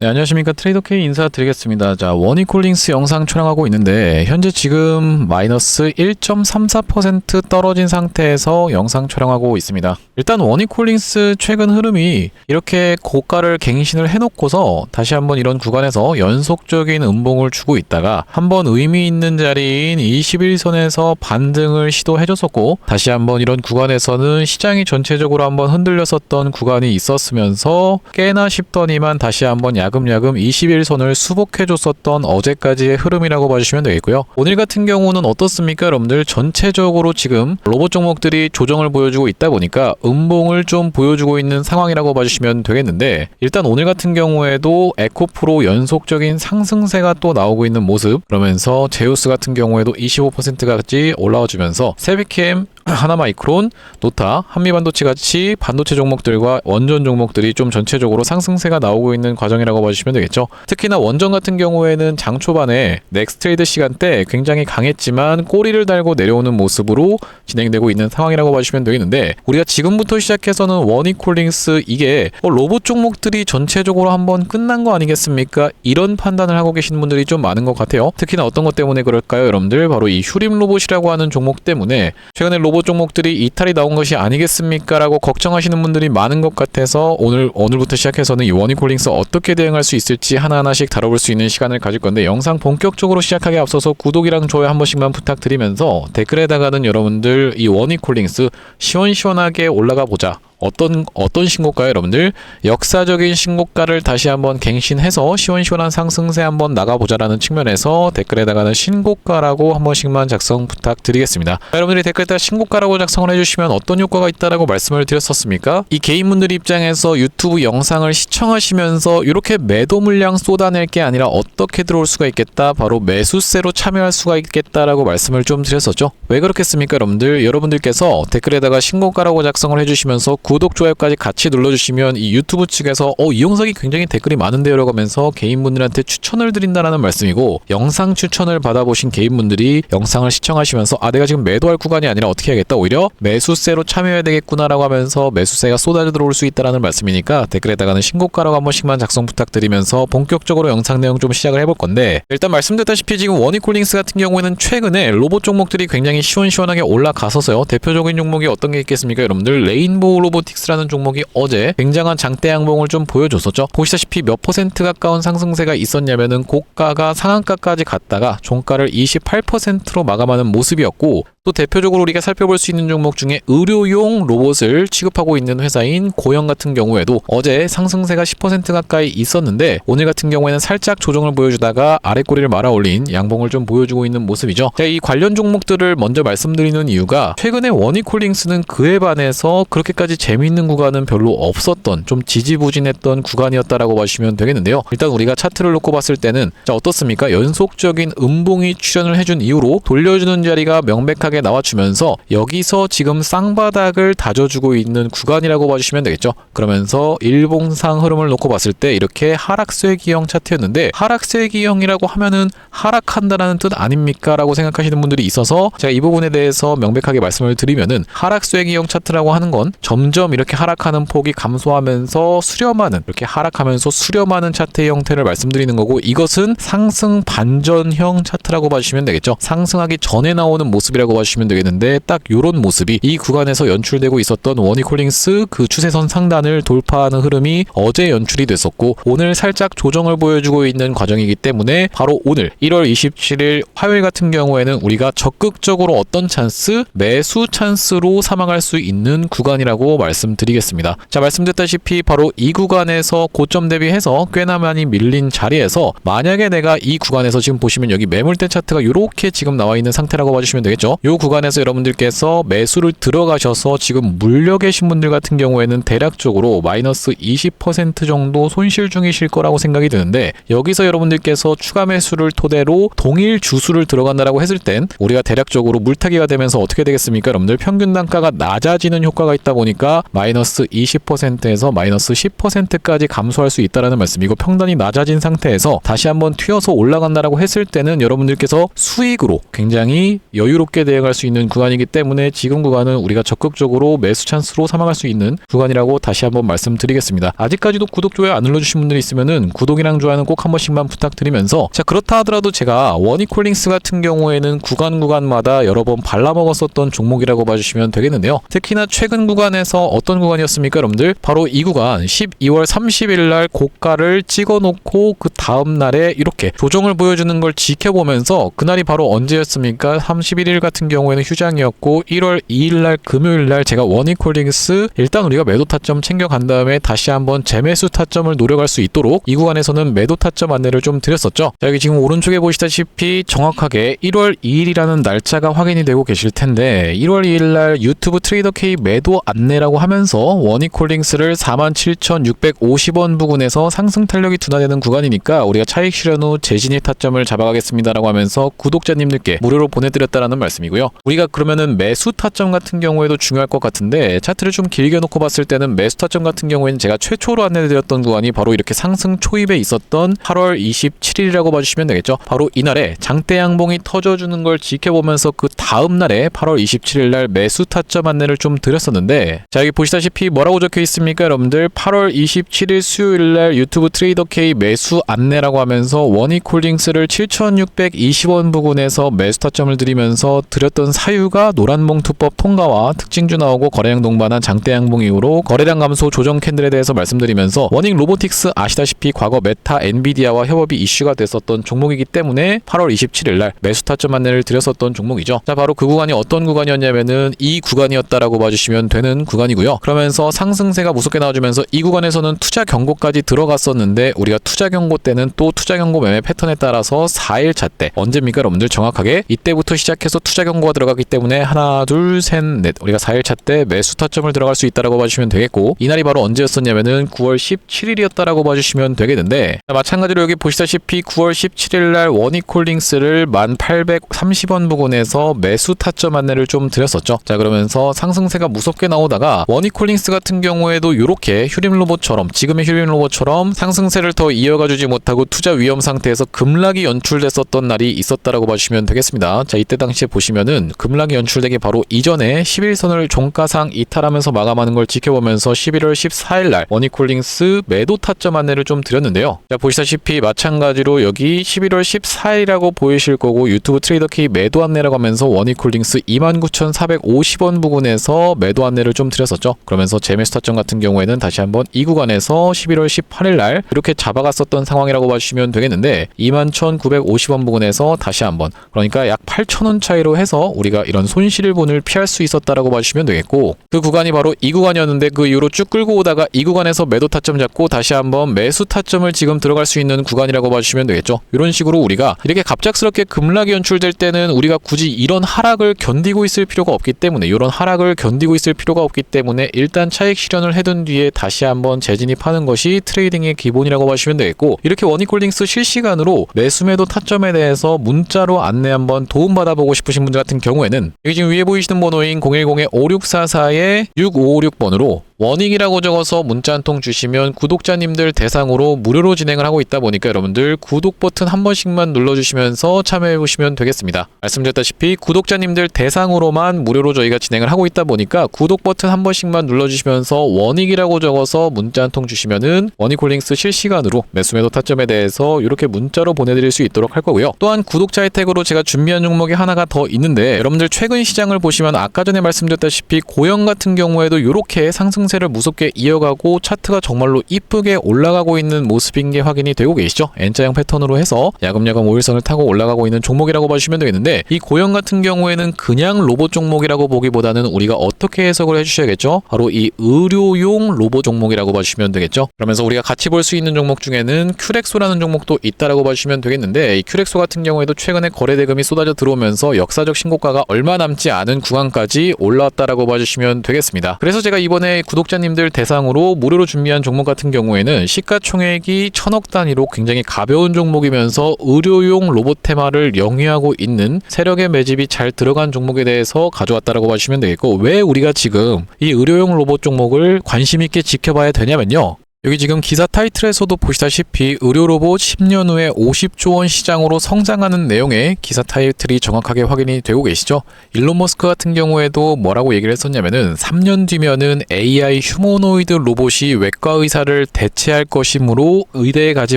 네, 안녕하십니까. 트레이더K 인사드리겠습니다. 자, 원이콜링스 영상 촬영하고 있는데 현재 지금 마이너스 1.34% 떨어진 상태에서 영상 촬영하고 있습니다. 일단 원이콜링스 최근 흐름이 이렇게 고가를 갱신을 해놓고서 다시 한번 이런 구간에서 연속적인 음봉을 주고 있다가 한번 의미 있는 자리인 21선에서 반등을 시도해줬었고, 다시 한번 이런 구간에서는 시장이 전체적으로 한번 흔들렸었던 구간이 있었으면서 꽤나 싶더니만 다시 한번 야금야금 21선을 수복해줬었던 어제까지의 흐름이라고 봐주시면 되겠고요. 오늘 같은 경우는 어떻습니까 여러분들? 전체적으로 지금 로봇 종목들이 조정을 보여주고 있다 보니까 음봉을 좀 보여주고 있는 상황이라고 봐주시면 되겠는데, 일단 오늘 같은 경우에도 에코프로 연속적인 상승세가 또 나오고 있는 모습, 그러면서 제우스 같은 경우에도 25%까지 올라와주면서 세비캠, 하나마이크론, 노타, 한미반도체 같이 반도체 종목들과 원전 종목들이 좀 전체적으로 상승세가 나오고 있는 과정이라고 봐주시면 되겠죠. 특히나 원전 같은 경우에는 장 초반에 넥스트레이드 시간대 굉장히 강했지만 꼬리를 달고 내려오는 모습으로 진행되고 있는 상황이라고 봐주시면 되겠는데, 우리가 지금부터 시작해서는 원이콜링스 이게 로봇 종목들이 전체적으로 한번 끝난 거 아니겠습니까? 이런 판단을 하고 계시는 분들이 좀 많은 것 같아요. 특히나 어떤 것 때문에 그럴까요 여러분들? 바로 이 휴림 로봇이라고 하는 종목 때문에 최근에 로봇 종목들이 이탈이 나온 것이 아니겠습니까? 라고 걱정하시는 분들이 많은 것 같아서 오늘부터 시작해서는 이 원이콜링스 어떻게 대응할 수 있을지 하나하나씩 다뤄볼 수 있는 시간을 가질 건데, 영상 본격적으로 시작하기 앞서서 구독이랑 좋아요 한 번씩만 부탁드리면서 댓글에다가는 여러분들 이 원이콜링스 시원시원하게 올라가 보자, 어떤 신고가요 여러분들? 역사적인 신고가를 다시 한번 갱신해서 시원시원한 상승세 한번 나가보자라는 측면에서 댓글에다가는 신고가라고 한 번씩만 작성 부탁드리겠습니다. 여러분들이 댓글에다 신고가라고 작성을 해주시면 어떤 효과가 있다라고 말씀을 드렸었습니까? 이 개인분들 입장에서 유튜브 영상을 시청하시면서 이렇게 매도 물량 쏟아낼 게 아니라 어떻게 들어올 수가 있겠다, 바로 매수세로 참여할 수가 있겠다라고 말씀을 좀 드렸었죠. 왜 그렇겠습니까 여러분들? 여러분들께서 댓글에다가 신고가라고 작성을 해주시면서 구독, 좋아요까지 같이 눌러주시면 이 유튜브 측에서 이 영상이 굉장히 댓글이 많은데요 라고 하면서 개인분들한테 추천을 드린다라는 말씀이고, 영상 추천을 받아보신 개인분들이 영상을 시청하시면서 내가 지금 매도할 구간이 아니라 어떻게 해야겠다, 오히려 매수세로 참여해야 되겠구나 라고 하면서 매수세가 쏟아져 들어올 수 있다라는 말씀이니까 댓글에다가는 신고가라고 한 번씩만 작성 부탁드리면서 본격적으로 영상 내용 좀 시작을 해볼 건데, 일단 말씀드렸다시피 지금 원이콜링스 같은 경우에는 최근에 로봇 종목들이 굉장히 시원시원하게 올라가서서요. 대표적인 종목이 어떤 게 있겠습니까 여러분들? 레인보우 로보틱스라는 종목이 어제 굉장한 장대 양봉을 좀 보여줬었죠. 보시다시피 몇 퍼센트 가까운 상승세가 있었냐면은 고가가 상한가까지 갔다가 종가를 28%로 마감하는 모습이었고, 또 대표적으로 우리가 살펴볼 수 있는 종목 중에 의료용 로봇을 취급하고 있는 회사인 고영 같은 경우에도 어제 상승세가 10% 가까이 있었는데, 오늘 같은 경우에는 살짝 조정을 보여주다가 아랫꼬리를 말아 올린 양봉을 좀 보여주고 있는 모습이죠. 제가 이 관련 종목들을 먼저 말씀드리는 이유가, 최근에 원이콜링스는 그에 반해서 그렇게까지 재미있는 구간은 별로 없었던, 좀 지지부진했던 구간이었다라고 봐주시면 되겠는데요. 일단 우리가 차트를 놓고 봤을 때는 어떻습니까? 연속적인 음봉이 출현을 해준 이후로 돌려주는 자리가 명백하게 나와주면서 여기서 지금 쌍바닥을 다져주고 있는 구간이라고 봐주시면 되겠죠. 그러면서 일봉상 흐름을 놓고 봤을 때 이렇게 하락세기형 차트였는데, 하락세기형이라고 하면은 하락한다라는 뜻 아닙니까? 라고 생각하시는 분들이 있어서 제가 이 부분에 대해서 명백하게 말씀을 드리면은, 하락세기형 차트라고 하는 건 점점 이렇게 하락하는 폭이 감소하면서 수렴하는, 이렇게 하락하면서 수렴하는 차트의 형태를 말씀드리는 거고, 이것은 상승 반전형 차트라고 봐주시면 되겠죠. 상승하기 전에 나오는 모습이라고 봐주시면 되겠는데, 딱 요런 모습이 이 구간에서 연출되고 있었던 원이콜링스 그 추세선 상단을 돌파하는 흐름이 어제 연출이 됐었고, 오늘 살짝 조정을 보여주고 있는 과정이기 때문에 바로 오늘 1월 27일 화요일 같은 경우에는 우리가 적극적으로 어떤 찬스? 매수 찬스로 삼아갈 수 있는 구간이라고 말씀드리겠습니다. 자, 말씀드렸다시피 바로 이 구간에서 고점 대비해서 꽤나 많이 밀린 자리에서, 만약에 내가 이 구간에서 지금 보시면 여기 매물대 차트가 이렇게 지금 나와 있는 상태라고 봐주시면 되겠죠. 이 구간에서 여러분들께서 매수를 들어가셔서 지금 물려 계신 분들 같은 경우에는 대략적으로 마이너스 20% 정도 손실 중이실 거라고 생각이 드는데, 여기서 여러분들께서 추가 매수를 토대로 동일 주수를 들어간다라고 했을 땐 우리가 대략적으로 물타기가 되면서 어떻게 되겠습니까 여러분들? 평균 단가가 낮아지는 효과가 있다 보니까 마이너스 20%에서 마이너스 10%까지 감소할 수 있다라는 말씀이고, 평단이 낮아진 상태에서 다시 한번 튀어서 올라간다라고 했을 때는 여러분들께서 수익으로 굉장히 여유롭게 대응을 내려갈 수 있는 구간이기 때문에 지금 구간은 우리가 적극적으로 매수 찬스로 삼아갈 수 있는 구간이라고 다시 한번 말씀드리겠습니다. 아직까지도 구독, 좋아요 안 눌러주신 분들이 있으면은 구독이랑 좋아요는 꼭 한 번씩만 부탁드리면서, 자 그렇다 하더라도 제가 원익홀딩스 같은 경우에는 구간마다 여러 번 발라먹었었던 종목이라고 봐주시면 되겠는데요. 특히나 최근 구간에서 어떤 구간이었습니까 여러분들? 바로 이 구간 12월 30일 날 고가를 찍어놓고 그 다음날에 이렇게 조정을 보여주는 걸 지켜보면서, 그날이 바로 언제였습니까? 31일 같은 경우에는 휴장이었고 1월 2일 날 금요일 날 제가 원익홀딩스 일단 우리가 매도 타점 챙겨간 다음에 다시 한번 재매수 타점을 노려갈 수 있도록 이 구간에서는 매도 타점 안내를 좀 드렸었죠. 자 여기 지금 오른쪽에 보시다시피 정확하게 1월 2일이라는 날짜가 확인이 되고 계실 텐데, 1월 2일 날 유튜브 트레이더 K 매도 안내라고 하면서 원익홀딩스를 47,650원 부근에서 상승 탄력이 둔화되는 구간이니까 우리가 차익 실현 후 재진입 타점을 잡아가겠습니다라고 하면서 구독자님들께 무료로 보내드렸다라는 말씀이고요. 우리가 그러면은 매수 타점 같은 경우에도 중요할 것 같은데, 차트를 좀 길게 놓고 봤을 때는 매수 타점 같은 경우에는 제가 최초로 안내드렸던 구간이 바로 이렇게 상승 초입에 있었던 8월 27일이라고 봐주시면 되겠죠. 바로 이날에 장대 양봉이 터져주는 걸 지켜보면서 그 다음날에 8월 27일 날 매수 타점 안내를 좀 드렸었는데, 자 여기 보시다시피 뭐라고 적혀 있습니까 여러분들? 8월 27일 수요일 날 유튜브 트레이더 K 매수 안내라고 하면서 원익홀딩스를 7,620원 부근에서 매수 타점을 드리면서 드렸던 사유가 노란봉투법 통과와 특징주 나오고 거래량 동반한 장대 양봉 이후로 거래량 감소 조정 캔들에 대해서 말씀드리면서, 원익 로보틱스 아시다시피 과거 메타 엔비디아와 협업이 이슈가 됐었던 종목이기 때문에 8월 27일 날 매수 타점 안내를 드렸었던 종목이죠. 자 바로 그 구간이 어떤 구간이었냐면은 이 구간이었다라고 봐주시면 되는 구간이고요. 그러면서 상승세가 무섭게 나와주면서 이 구간에서는 투자 경고까지 들어갔었는데, 우리가 투자 경고 때는 또 투자 경고 매매 패턴에 따라서 4일차 때 언제입니까 여러분들? 정확하게 이때부터 시작해서 투자 경고가 들어가기 때문에 하나 둘 셋 넷 우리가 4일차 때 매수 타점을 들어갈 수 있다라고 봐주시면 되겠고, 이날이 바로 언제였었냐면은 9월 17일이었다라고 봐주시면 되겠는데, 마찬가지로 여기 보시다시피 9월 17일 날 원익홀딩스를 1830원 부근에서 매수 타점 안내를 좀 드렸었죠. 자 그러면서 상승세가 무섭게 나오다가 원익홀딩스 같은 경우에도 이렇게 휴림로봇처럼, 지금의 휴림로봇처럼 상승세를 더 이어가주지 못하고 투자 위험 상태에서 급락이 연출됐었던 날이 있었다라고 봐주시면 되겠습니다. 자 이때 당시에 보시면은 급락이 연출되기 바로 이전에 11선을 종가상 이탈하면서 마감하는 걸 지켜보면서 11월 14일 날 원익홀딩스 매도 타점 안내를 좀 드렸는데요. 자 보시다시피 마찬가지로 여기 11월 14일이라고 보이실 거고 유튜브 트레이더 K 매도 안내라고 하면서 원익홀딩스 29,450원 부근에서 매도 안내를 좀 드렸었죠. 그러면서 재매수 타점 같은 경우에는 다시 한번 이 구간에서 11월 18일 날 이렇게 잡아갔었던 상황이라고 봐주시면 되겠는데, 21,950원 부근에서 다시 한번, 그러니까 약 8,000원 차이로 해서 우리가 이런 손실분을 피할 수 있었다라고 봐주시면 되겠고, 그 구간이 바로 이 구간이었는데 그 이후로 쭉 끌고 오다가 이 구간에서 매도 타점 잡고 다시 한번 매수 타점을 지금 들어갈 수 있는 구간이라고 봐주시면 되겠죠. 이런 식으로 우리가 이렇게 갑작스럽게 급락이 연출될 때는 우리가 굳이 이런 하락을 견디고 있을 필요가 없기 때문에, 이런 하락을 견디고 있을 필요가 없기 때문에 일단 차익 실현을 해둔 뒤에 다시 한번 재진입하는 것이 트레이딩의 기본이라고 봐주시면 되겠고, 이렇게 원익홀딩스 실시간으로 매수 매도 타점에 대해서 문자로 안내 한번 도움받아보고 싶으신 분들 같은 경우에는 여기 지금 위에 보이시는 번호인 010-5644-6556번으로 원익이라고 적어서 문자 한 통 주시면 구독자님들 대상으로 무료로 진행을 하고 있다 보니까 여러분들 구독 버튼 한 번씩만 눌러주시면서 참여해 보시면 되겠습니다. 말씀드렸다시피 구독자님들 대상으로만 무료로 저희가 진행을 하고 있다 보니까 구독 버튼 한 번씩만 눌러주시면서 원익이라고 적어서 문자 한 통 주시면은 원익홀딩스 실시간으로 매수 매도 타점에 대해서 이렇게 문자로 보내드릴 수 있도록 할 거고요. 또한 구독자 혜택으로 제가 준비한 종목이 하나가 더 있는데, 여러분들 최근 시장을 보시면 아까 전에 말씀드렸다시피 고영 같은 경우에도 이렇게 상승세를 무섭게 이어가고 차트가 정말로 이쁘게 올라가고 있는 모습인 게 확인이 되고 계시죠. N자형 패턴으로 해서 야금야금 5일선을 타고 올라가고 있는 종목이라고 봐주시면 되겠는데, 이 고영 같은 경우에는 그냥 로봇 종목이라고 보기보다는 우리가 어떻게 해석을 해주셔야겠죠. 바로 이 의료용 로봇 종목이라고 봐주시면 되겠죠. 그러면서 우리가 같이 볼 수 있는 종목 중에는 큐렉소라는 종목도 있다라고 봐주시면 되겠는데, 이 큐렉소 같은 경우에도 최근에 거래 대금이 쏟아져 들어오면서 역사적 신고가가 얼마 남지 않은 구간까지 올라왔다라고 봐주시면 되겠습니다. 그래서 제가 이번에 구독자님들 대상으로 무료로 준비한 종목 같은 경우에는 시가총액이 1000억 단위로 굉장히 가벼운 종목이면서 의료용 로봇 테마를 영위하고 있는 세력의 매집이 잘 들어간 종목에 대해서 가져왔다라고 봐주시면 되겠고, 왜 우리가 지금 이 의료용 로봇 종목을 관심 있게 지켜봐야 되냐면요. 여기 지금 기사 타이틀에서도 보시다시피 의료 로봇 10년 후에 50조 원 시장으로 성장하는 내용의 기사 타이틀이 정확하게 확인이 되고 계시죠? 일론 머스크 같은 경우에도 뭐라고 얘기를 했었냐면은 3년 뒤면은 AI 휴머노이드 로봇이 외과 의사를 대체할 것이므로 의대에 가지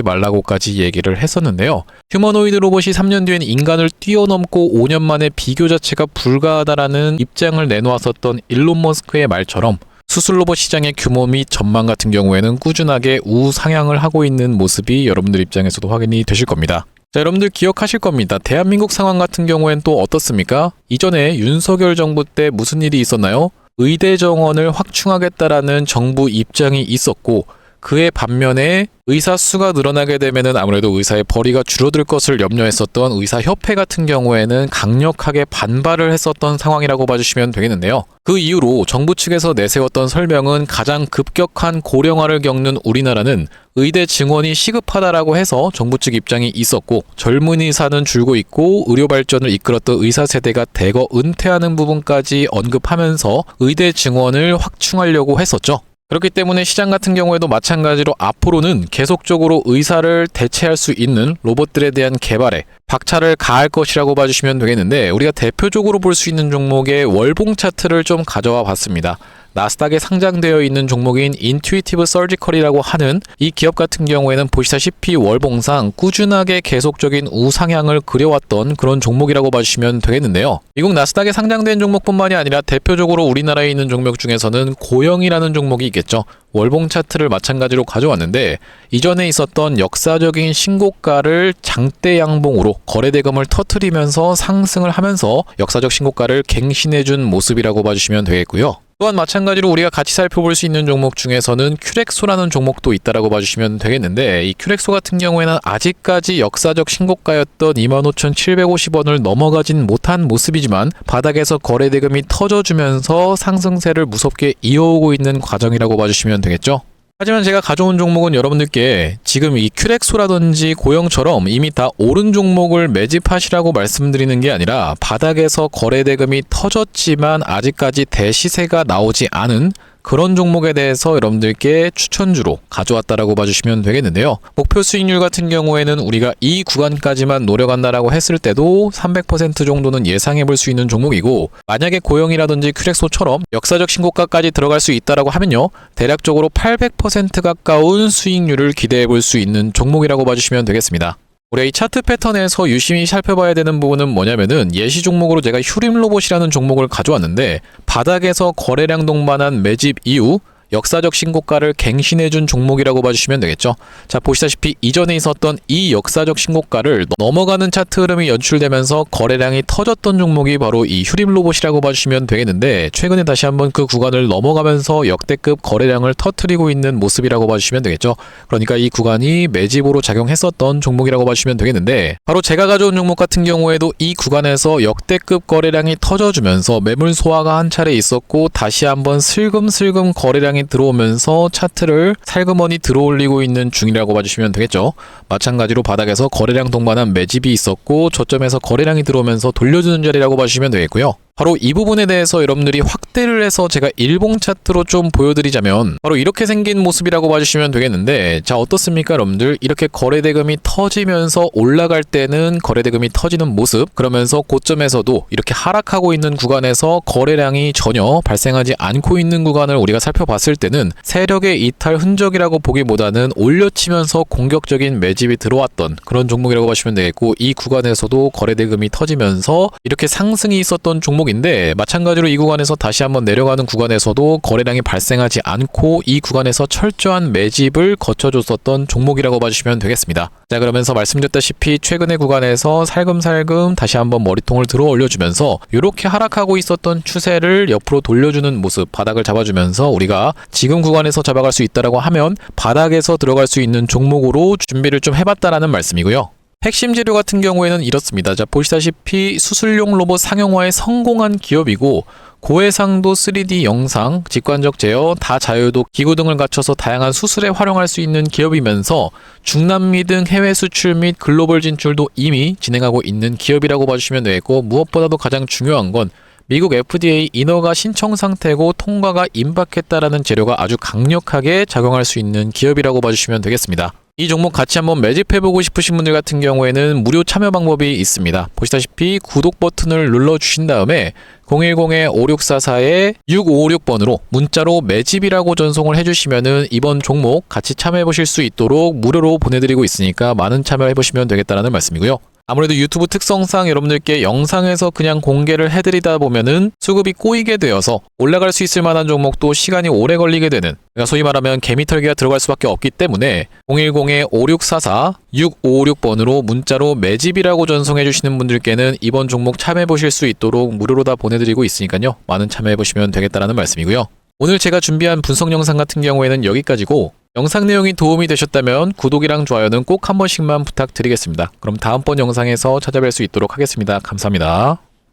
말라고까지 얘기를 했었는데요. 휴머노이드 로봇이 3년 뒤엔 인간을 뛰어넘고 5년 만에 비교 자체가 불가하다라는 입장을 내놓았었던 일론 머스크의 말처럼 수술 로봇 시장의 규모 및 전망 같은 경우에는 꾸준하게 우상향을 하고 있는 모습이 여러분들 입장에서도 확인이 되실 겁니다. 자, 여러분들 기억하실 겁니다. 대한민국 상황 같은 경우엔 또 어떻습니까? 이전에 윤석열 정부 때 무슨 일이 있었나요? 의대 정원을 확충하겠다라는 정부 입장이 있었고 그의 반면에 의사 수가 늘어나게 되면은 아무래도 의사의 벌이가 줄어들 것을 염려했었던 의사협회 같은 경우에는 강력하게 반발을 했었던 상황이라고 봐주시면 되겠는데요. 그 이후로 정부 측에서 내세웠던 설명은 가장 급격한 고령화를 겪는 우리나라는 의대 증원이 시급하다라고 해서 정부 측 입장이 있었고 젊은 의사는 줄고 있고 의료 발전을 이끌었던 의사 세대가 대거 은퇴하는 부분까지 언급하면서 의대 증원을 확충하려고 했었죠. 그렇기 때문에 시장 같은 경우에도 마찬가지로 앞으로는 계속적으로 의사를 대체할 수 있는 로봇들에 대한 개발에 박차를 가할 것이라고 봐주시면 되겠는데 우리가 대표적으로 볼 수 있는 종목의 월봉 차트를 좀 가져와 봤습니다. 나스닥에 상장되어 있는 종목인 인투이티브 서지컬이라고 하는 이 기업 같은 경우에는 보시다시피 월봉상 꾸준하게 계속적인 우상향을 그려왔던 그런 종목이라고 봐주시면 되겠는데요. 미국 나스닥에 상장된 종목뿐만이 아니라 대표적으로 우리나라에 있는 종목 중에서는 고영이라는 종목이 있겠죠. 월봉 차트를 마찬가지로 가져왔는데 이전에 있었던 역사적인 신고가를 장대 양봉으로 거래대금을 터뜨리면서 상승을 하면서 역사적 신고가를 갱신해준 모습이라고 봐주시면 되겠고요. 또한 마찬가지로 우리가 같이 살펴볼 수 있는 종목 중에서는 큐렉소라는 종목도 있다라고 봐주시면 되겠는데 이 큐렉소 같은 경우에는 아직까지 역사적 신고가였던 25,750원을 넘어가진 못한 모습이지만 바닥에서 거래대금이 터져주면서 상승세를 무섭게 이어오고 있는 과정이라고 봐주시면 되겠죠. 하지만 제가 가져온 종목은 여러분들께 지금 이 큐렉소라든지 고영처럼 이미 다 오른 종목을 매집하시라고 말씀드리는 게 아니라 바닥에서 거래대금이 터졌지만 아직까지 대시세가 나오지 않은 그런 종목에 대해서 여러분들께 추천주로 가져왔다라고 봐주시면 되겠는데요. 목표 수익률 같은 경우에는 우리가 이 구간까지만 노려간다라고 했을 때도 300% 정도는 예상해 볼 수 있는 종목이고 만약에 고영이라든지 큐렉소처럼 역사적 신고가까지 들어갈 수 있다라고 하면요. 대략적으로 800% 가까운 수익률을 기대해 볼 수 있는 종목이라고 봐주시면 되겠습니다. 우리가 이 차트 패턴에서 유심히 살펴봐야 되는 부분은 뭐냐면은 예시 종목으로 제가 휴림 로봇이라는 종목을 가져왔는데 바닥에서 거래량 동반한 매집 이후 역사적 신고가를 갱신해준 종목이라고 봐주시면 되겠죠. 자, 보시다시피 이전에 있었던 이 역사적 신고가를 넘어가는 차트 흐름이 연출되면서 거래량이 터졌던 종목이 바로 이 휴림 로봇이라고 봐주시면 되겠는데 최근에 다시 한번 그 구간을 넘어가면서 역대급 거래량을 터뜨리고 있는 모습이라고 봐주시면 되겠죠. 그러니까 이 구간이 매집으로 작용했었던 종목이라고 봐주시면 되겠는데 바로 제가 가져온 종목 같은 경우에도 이 구간에서 역대급 거래량이 터져주면서 매물 소화가 한 차례 있었고 다시 한번 슬금슬금 거래량이 들어오면서 차트를 살그머니 들어올리고 있는 중이라고 봐주시면 되겠죠. 마찬가지로 바닥에서 거래량 동반한 매집이 있었고 저점에서 거래량이 들어오면서 돌려주는 자리라고 봐주시면 되겠고요. 바로 이 부분에 대해서 여러분들이 확대를 해서 제가 일봉 차트로 좀 보여드리자면 바로 이렇게 생긴 모습이라고 봐주시면 되겠는데 자 어떻습니까 여러분들 이렇게 거래대금이 터지면서 올라갈 때는 거래대금이 터지는 모습 그러면서 고점에서도 이렇게 하락하고 있는 구간에서 거래량이 전혀 발생하지 않고 있는 구간을 우리가 살펴봤을 때는 세력의 이탈 흔적이라고 보기보다는 올려치면서 공격적인 매집이 들어왔던 그런 종목이라고 보시면 되겠고 이 구간에서도 거래대금이 터지면서 이렇게 상승이 있었던 종목 인데 마찬가지로 이 구간에서 다시 한번 내려가는 구간에서도 거래량이 발생하지 않고 이 구간에서 철저한 매집을 거쳐줬었던 종목이라고 봐주시면 되겠습니다. 자 그러면서 말씀드렸다시피 최근의 구간에서 살금살금 다시 한번 머리통을 들어 올려주면서 이렇게 하락하고 있었던 추세를 옆으로 돌려주는 모습 바닥을 잡아주면서 우리가 지금 구간에서 잡아갈 수 있다라고 하면 바닥에서 들어갈 수 있는 종목으로 준비를 좀 해봤다라는 말씀이고요. 핵심 재료 같은 경우에는 이렇습니다. 자, 보시다시피 수술용 로봇 상용화에 성공한 기업이고 고해상도 3D 영상, 직관적 제어, 다자유도 기구 등을 갖춰서 다양한 수술에 활용할 수 있는 기업이면서 중남미 등 해외 수출 및 글로벌 진출도 이미 진행하고 있는 기업이라고 봐주시면 되겠고 무엇보다도 가장 중요한 건 미국 FDA 인허가 신청 상태고 통과가 임박했다라는 재료가 아주 강력하게 작용할 수 있는 기업이라고 봐주시면 되겠습니다. 이 종목 같이 한번 매집해보고 싶으신 분들 같은 경우에는 무료 참여 방법이 있습니다. 보시다시피 구독 버튼을 눌러주신 다음에 010-5644-6556번으로 문자로 매집이라고 전송을 해주시면은 이번 종목 같이 참여해보실 수 있도록 무료로 보내드리고 있으니까 많은 참여해보시면 되겠다라는 말씀이고요. 아무래도 유튜브 특성상 여러분들께 영상에서 그냥 공개를 해드리다 보면은 수급이 꼬이게 되어서 올라갈 수 있을 만한 종목도 시간이 오래 걸리게 되는, 그러니까 소위 말하면 개미털기가 들어갈 수밖에 없기 때문에 010-5644-6556번으로 문자로 매집이라고 전송해 주시는 분들께는 이번 종목 참여해 보실 수 있도록 무료로 다 보내드리고 있으니까요. 많은 참여해 보시면 되겠다라는 말씀이고요. 오늘 제가 준비한 분석 영상 같은 경우에는 여기까지고, 영상 내용이 도움이 되셨다면 구독이랑 좋아요는 꼭 한 번씩만 부탁드리겠습니다. 그럼 다음번 영상에서 찾아뵐 수 있도록 하겠습니다. 감사합니다.